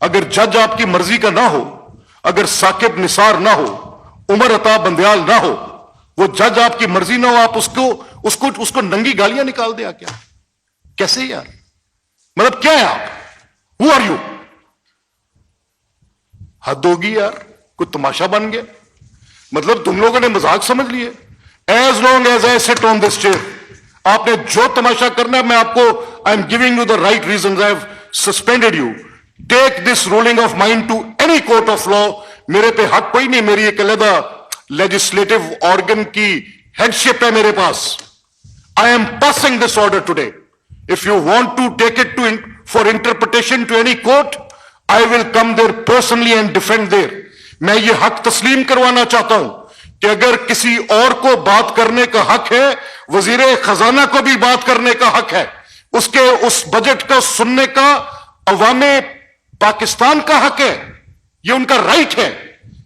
اگر جج آپ کی مرضی کا نہ ہو, اگر ثاقب نثار نہ ہو, عمر عطا بندیال نہ ہو, وہ جج آپ کی مرضی نہ ہو, آپ اس کو ننگی گالیاں نکال دیا کیا؟ کیسے یار؟ مطلب کیا ہے آپ؟ Who are you؟ حد ہوگی یار, کوئی تماشا بن گیا. مطلب تم لوگوں نے مذاق سمجھ لیے. As long as I sit on this chair, آپ نے جو تماشا کرنا ہے, میں آپ کو I am giving you the right reasons. I have suspended you. Take this ruling of mine to any court of law. میرے پہ حق کوئی نہیں, میری ایک علیحدہ لیجسلیٹو آرگن کی ہیڈشپ ہے میرے پاس. I am passing this order today. If you want to take it for interpretation to any court, I will come there personally and defend there. میں یہ حق تسلیم کروانا چاہتا ہوں کہ اگر کسی اور کو بات کرنے کا حق ہے, وزیر خزانہ کو بھی بات کرنے کا حق ہے, اس بجٹ کو سننے کا عوام پاکستان کا حق ہے, یہ ان کا رائٹ ہے.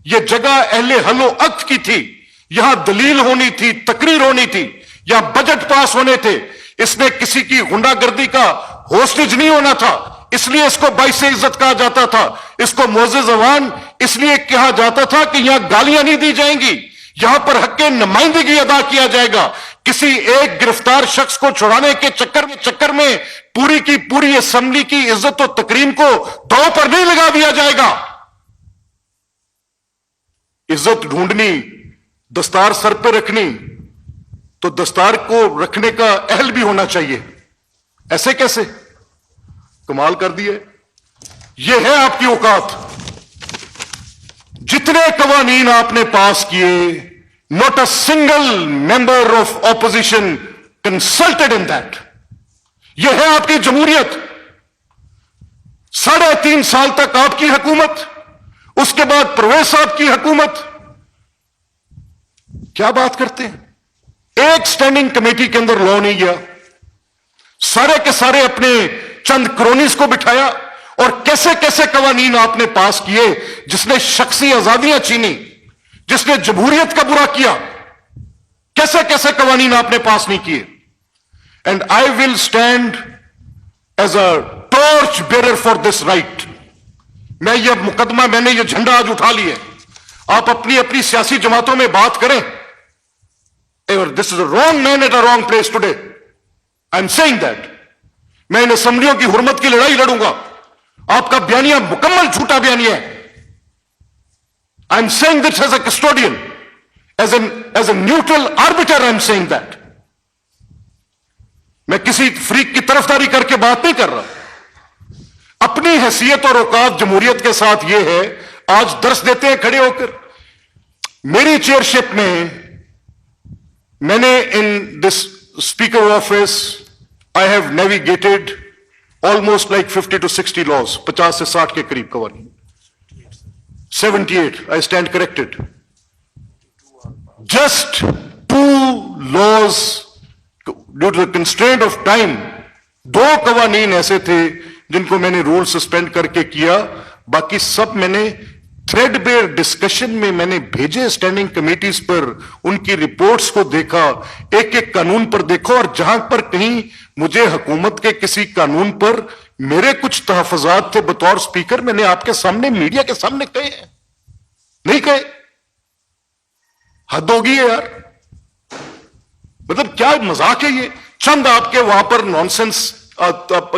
یہ جگہ اہل حل و عقد کی تھی, یہاں دلیل ہونی تھی, تقریر ہونی تھی, یہاں بجٹ پاس ہونے تھے. اس میں کسی کی غنڈہ گردی کا ہوسٹیج نہیں ہونا تھا, اس لیے اس کو باعث عزت کہا جاتا تھا, اس کو معزز عوام اس لیے کہا جاتا تھا کہ یہاں گالیاں نہیں دی جائیں گی, یہاں پر حق نمائندگی ادا کیا جائے گا. کسی ایک گرفتار شخص کو چھڑانے کے چکر میں پوری کی پوری اسمبلی کی عزت و تکریم کو داؤ پر نہیں لگا دیا جائے گا. عزت ڈھونڈنی, دستار سر پہ رکھنی, تو دستار کو رکھنے کا اہل بھی ہونا چاہیے. ایسے کیسے؟ کمال کر دیے. یہ ہے آپ کی اوقات. جتنے قوانین آپ نے پاس کیے, not a single member of opposition consulted in that. یہ ہے آپ کی جمہوریت. 3.5 سال تک آپ کی حکومت, اس کے بعد پرویز صاحب کی حکومت. کیا بات کرتے ہیں؟ ایک سٹینڈنگ کمیٹی کے اندر لا نہیں گیا, سارے کے سارے اپنے چند کرونیز کو بٹھایا, اور کیسے کیسے قوانین آپ نے پاس کیے جس نے شخصی آزادیاں چھینی, جس نے جمہوریت کا برا کیا. کیسے کیسے قوانین آپ نے پاس نہیں کیے. And I will stand as a torch bearer for this right. میں یہ مقدمہ, میں نے یہ جھنڈا آج اٹھا لیا. آپ اپنی اپنی سیاسی جماعتوں میں بات کریں. This is a wrong man at a wrong place today. I'm saying that. میں ان اسمبلیوں کی حرمت کی لڑائی لڑوں گا. آپ کا بیانیہ مکمل جھوٹا بیانیہ ہے. I'm saying this as a custodian, as a neutral arbiter. I'm saying that. میں کسی فریق کی طرفداری کر کے بات نہیں کر رہا. اپنی حیثیت اور اوقات جمہوریت کے ساتھ یہ ہے, آج درس دیتے ہیں کھڑے ہو کر. میری چیئرشپ میں نے in this speaker office I have navigated almost like 50 to 60 laws, 50 سے 60 کے قریب قوانین. 78, I stand corrected. Just 2 laws due to the constraint of time. 2 قوانین ایسے تھے جن کو میں نے رول سسپینڈ کر کے کیا. باقی سب میں نے تھریڈ بیئر ڈسکشن میں نے بھیجے اسٹینڈنگ کمیٹیز پر, ان کی رپورٹس کو دیکھا, ایک ایک قانون پر دیکھو, اور جہاں پر کہیں مجھے حکومت کے کسی قانون پر میرے کچھ تحفظات تھے بطور سپیکر, میں نے آپ کے سامنے, میڈیا کے سامنے کہے ہیں. نہیں کہے. حد ہوگی ہے یار. مطلب کیا مذاق ہے یہ؟ چند آپ کے وہاں پر نانسنس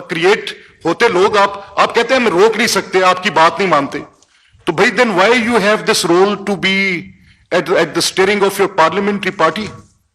کریٹ ہوتے لوگ, آپ کہتے ہیں ہم روک نہیں سکتے, آپ کی بات نہیں مانتے. تو بھائی then why you have this role to be at the steering of your parliamentary party?